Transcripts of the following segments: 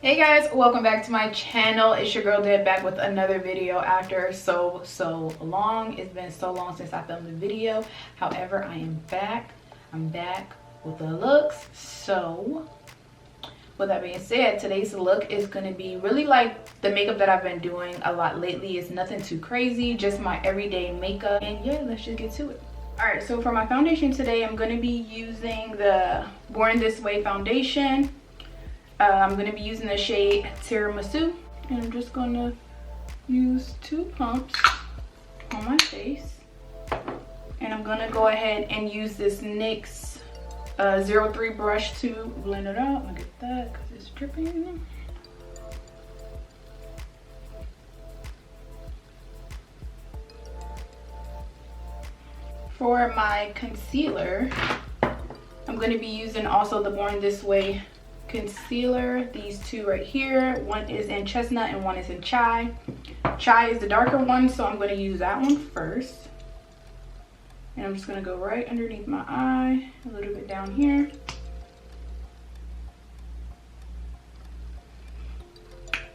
Hey guys, welcome back to my channel. It's your girl Deb back with another video after so long. It's been so long since I filmed a video. However, I am back. I'm back with the looks. So with that being said, today's look is going to be really like the makeup that I've been doing a lot lately. It's nothing too crazy, just my everyday makeup. And yeah, let's just get to it. Alright, so for my foundation today, I'm going to be using the Born This Way foundation. I'm going to be using the shade Tiramisu, and I'm just going to use 2 pumps on my face. And I'm going to go ahead and use this NYX 03 brush to blend it out. Look at that because it's dripping. For my concealer, I'm going to be using also the Born This Way concealer. These 2 right here, one is in chestnut and one is in chai. Chai is the darker one, so I'm going to use that one first, and I'm just going to go right underneath my eye, a little bit down here,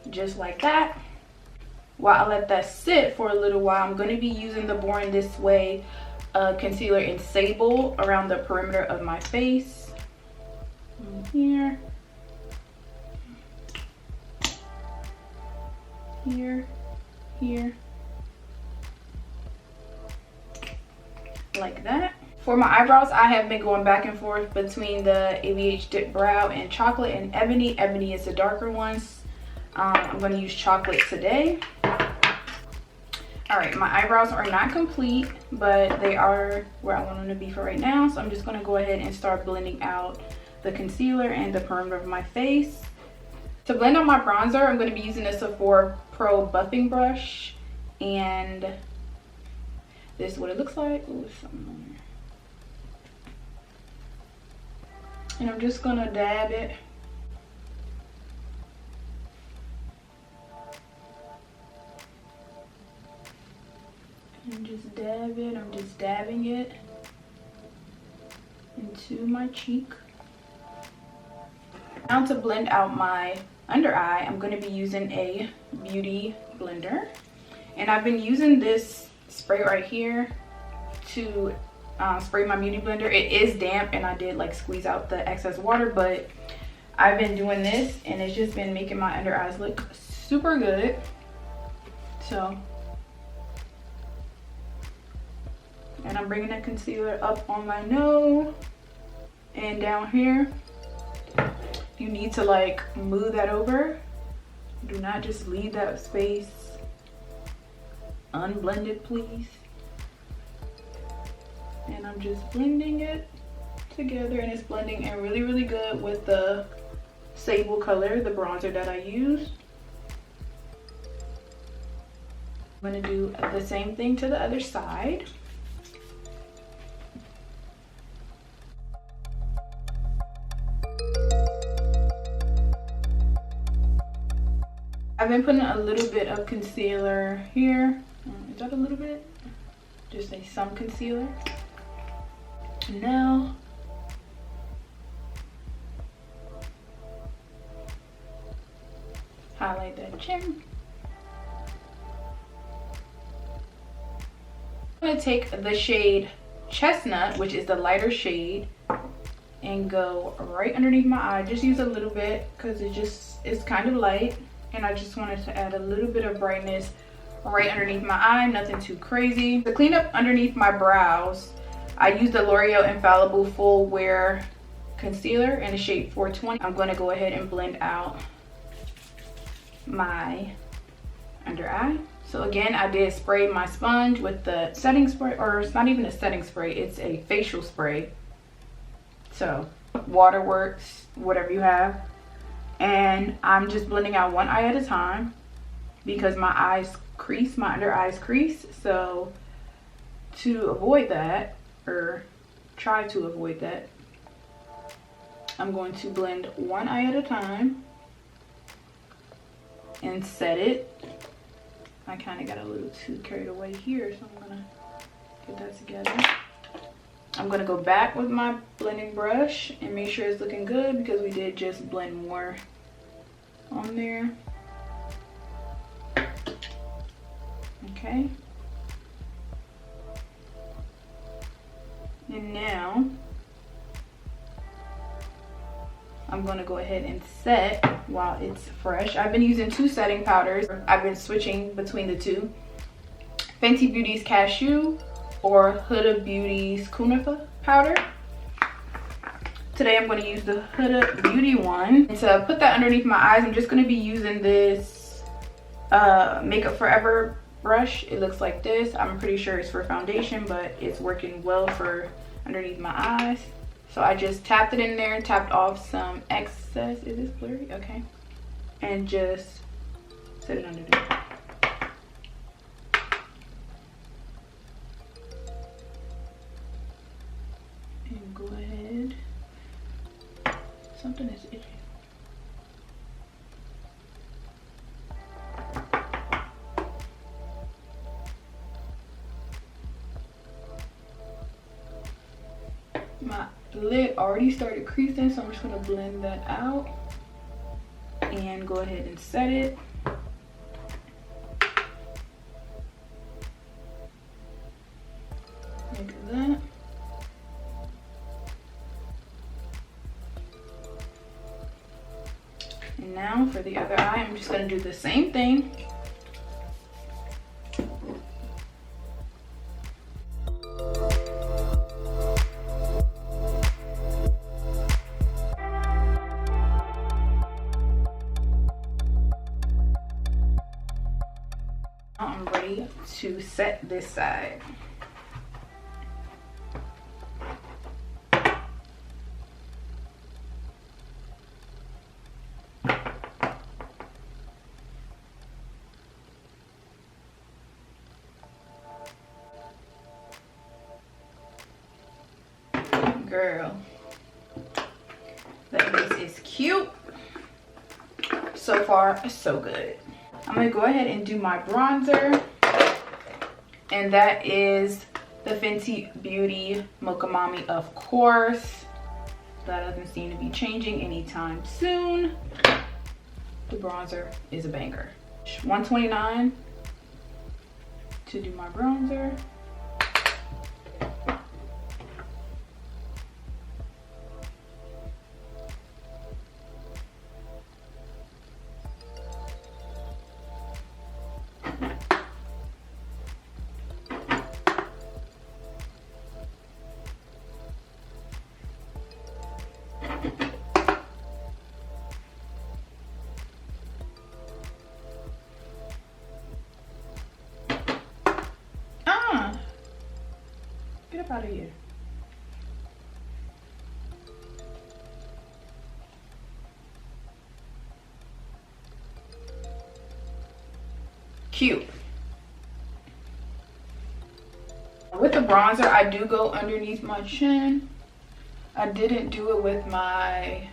just like that. While I let that sit for a little while, I'm going to be using the Born This Way concealer in Sable around the perimeter of my face, here, here, like that. For my eyebrows, I have been going back and forth between the ABH Dip Brow and Chocolate and Ebony. Ebony is the darker ones. I'm going to use Chocolate today. Alright, my eyebrows are not complete, but they are where I want them to be for right now. So I'm just going to go ahead and start blending out the concealer and the perimeter of my face. To blend out my bronzer, I'm going to be using this Sephora Pro buffing brush, and this is what it looks like. Ooh, something on there. And I'm just going to dab it. And just dab it. I'm just dabbing it into my cheek. Now to blend out my under eye, I'm going to be using a beauty blender, and I've been using this spray right here to spray my beauty blender. It is damp, and I did like squeeze out the excess water, but I've been doing this and it's just been making my under eyes look super good. So, and I'm bringing the concealer up on my nose and down here. You need to like move that over. Do not just leave that space unblended, please. And I'm just blending it together, and it's blending in really good with the sable color, the bronzer that I used. I'm going to do the same thing to the other side. I've been putting a little bit of concealer here. Is that a little bit? Just say some concealer. And now highlight that chin. I'm going to take the shade Chestnut, which is the lighter shade, and go right underneath my eye. Just use a little bit because it's kind of light. And I just wanted to add a little bit of brightness right underneath my eye, nothing too crazy. To clean up underneath my brows, I used the L'Oreal Infallible Full Wear Concealer in the shade 420. I'm going to go ahead and blend out my under eye. So again, I did spray my sponge with the setting spray, or it's not even a setting spray, it's a facial spray. So waterworks, whatever you have. And I'm just blending out one eye at a time because my eyes crease, my under eyes crease. So to avoid that, or try to avoid that, I'm going to blend one eye at a time and set it. I kind of got a little too carried away here, so I'm gonna get that together. I'm gonna go back with my blending brush and make sure it's looking good because we did just blend more on there. Okay. And now I'm going to go ahead and set while it's fresh. I've been using 2 setting powders. I've been switching between the 2. Fenty Beauty's Cashew or Huda Beauty's Kunafa powder. Today I'm going to use the Huda Beauty one. And to put that underneath my eyes, I'm just going to be using this Makeup Forever brush. It looks like this. I'm pretty sure it's for foundation, but it's working well for underneath my eyes. So I just tapped it in there and tapped off some excess. Is this blurry? Okay. And just set it under there. And go ahead. Something is itchy. My lid already started creasing, so I'm just going to blend that out and go ahead and set it. Like that. And now for the other eye, I'm just going to do the same thing. I'm ready to set this side. Girl, that base is cute. So far, so good. I'm gonna go ahead and do my bronzer, and that is the Fenty Beauty Mocha Mami, of course. That doesn't seem to be changing anytime soon. The bronzer is a banger. $129 to do my bronzer. Get up out of here. Cute. With the bronzer, I do go underneath my chin. I didn't do it with my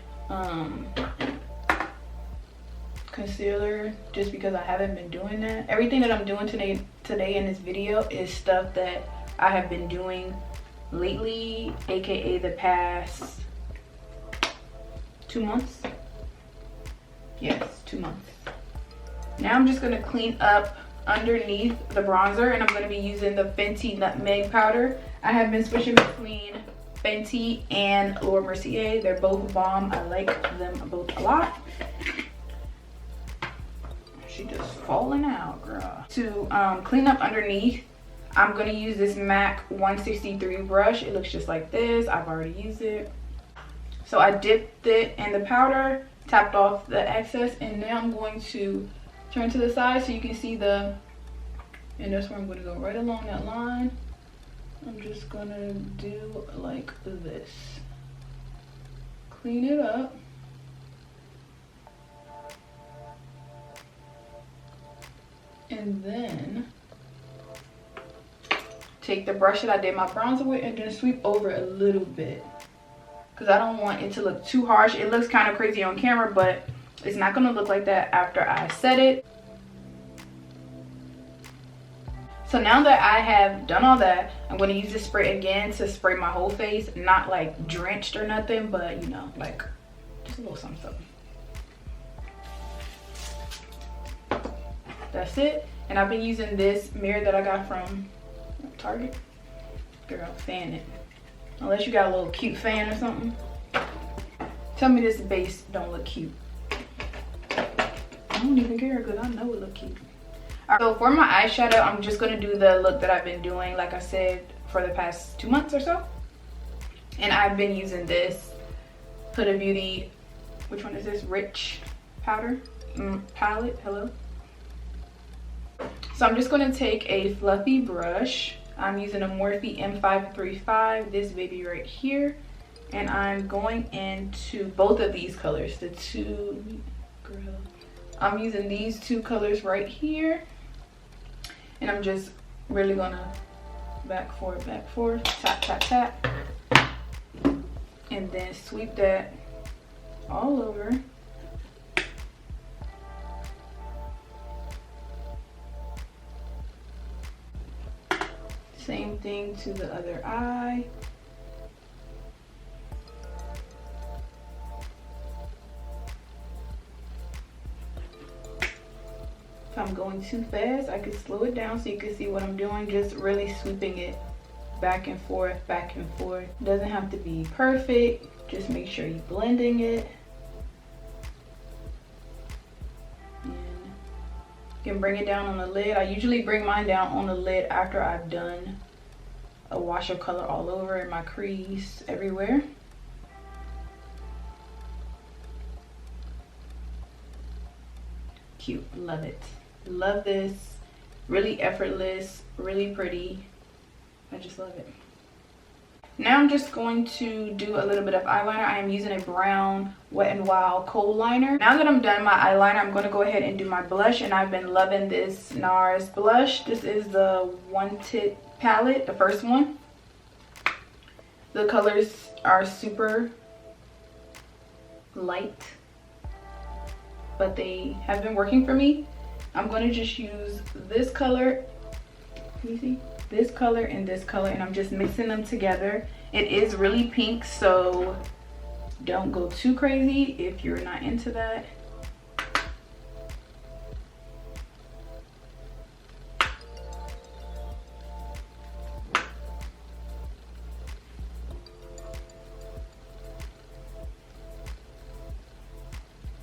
concealer just because I haven't been doing that. Everything that I'm doing today in this video is stuff that I have been doing lately, aka the past 2 months. Yes, 2 months. Now I'm just going to clean up underneath the bronzer, and I'm going to be using the Fenty Nutmeg powder. I have been switching between Fenty and Laura Mercier. They're both bomb. I like them both a lot. She just falling out, girl. To clean up underneath, I'm going to use this M.A.C 163 brush. It looks just like this. I've already used it. So I dipped it in the powder, tapped off the excess, and now I'm going to turn to the side so you can see the, and that's where I'm going to go right along that line. I'm just going to do like this. Clean it up. And then take the brush that I did my bronzer with and just sweep over a little bit, because I don't want it to look too harsh. It looks kind of crazy on camera, but it's not going to look like that after I set it. So now that I have done all that, I'm going to use this spray again to spray my whole face. Not like drenched or nothing, but you know, like just a little something, something. that's it. And I've been using this mirror that I got from Target. Girl, fan it. Unless you got a little cute fan or something. Tell me this base don't look cute. I don't even care because I know it look cute. Alright, so for my eyeshadow, I'm just going to do the look that I've been doing, like I said, for the past 2 months or so. And I've been using this Huda Beauty, which one is this? Rich powder palette. Hello. So I'm just going to take a fluffy brush. I'm using a Morphe M535, this baby right here. And I'm going into both of these colors, the two, girl. I'm using these two colors right here. And I'm just really gonna back, forth, tap, tap, tap. And then sweep that all over. Same thing to the other eye. If I'm going too fast, I can slow it down so you can see what I'm doing. Just really sweeping it back and forth, back and forth. Doesn't have to be perfect. Just make sure you're blending it. And you can bring it down on the lid. I usually bring mine down on the lid after I've done a wash of color all over in my crease, everywhere. Cute, love it. Love this. Really effortless, really pretty. I just love it. Now I'm just going to do a little bit of eyeliner. I am using a brown Wet n Wild kohl liner. Now that I'm done my eyeliner, I'm going to go ahead and do my blush, and I've been loving this NARS blush. This is the Wanted palette, the first one. The colors are super light, but they have been working for me. I'm going to just use this color, can you see? This color and this color, and I'm just mixing them together. It is really pink, so don't go too crazy if you're not into that.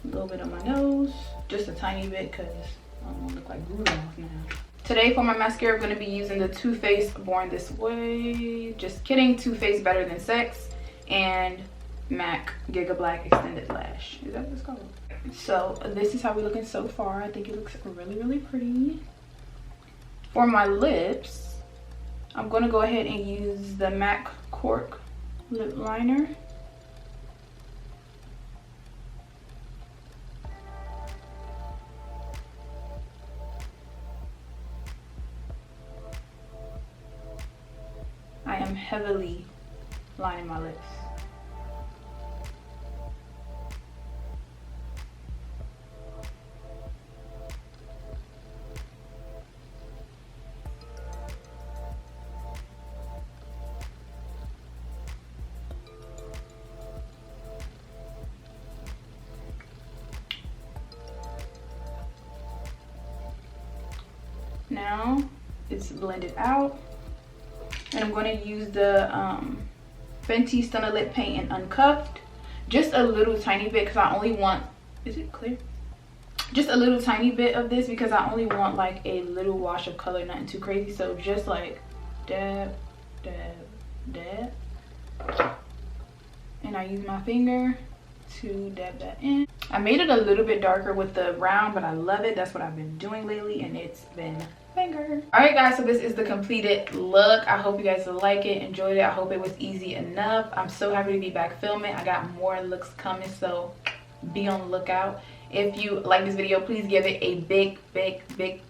A little bit on my nose, just a tiny bit because I don't want to look like Rudolph now. Today for my mascara, I'm going to be using the Too Faced Born This Way. Just kidding, Too Faced Better Than Sex, and M.A.C Giga Black Extended Lash. Is that what it's called? So this is how we're looking so far. I think it looks really, really pretty. For my lips, I'm going to go ahead and use the M.A.C Cork lip liner. I am heavily lining my lips. Now it's blended out. And I'm going to use the Fenty Stunna Lip Paint in Uncuffed. Just a little tiny bit because I only want, is it clear? Just a little tiny bit of this because I only want like a little wash of color, nothing too crazy. So just like dab, dab, dab. And I use my finger to dab that in. I made it a little bit darker with the round, but I love it. That's what I've been doing lately, and it's been banger. All right guys, so this is the completed look. I hope you guys like it, enjoyed it. I hope it was easy enough. I'm so happy to be back filming. I got more looks coming, so be on the lookout. If you like this video, please give it a big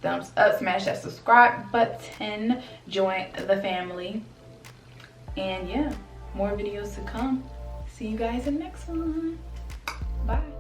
thumbs up. Smash that subscribe button, join the family, and yeah, more videos to come. See you guys in the next one. Bye.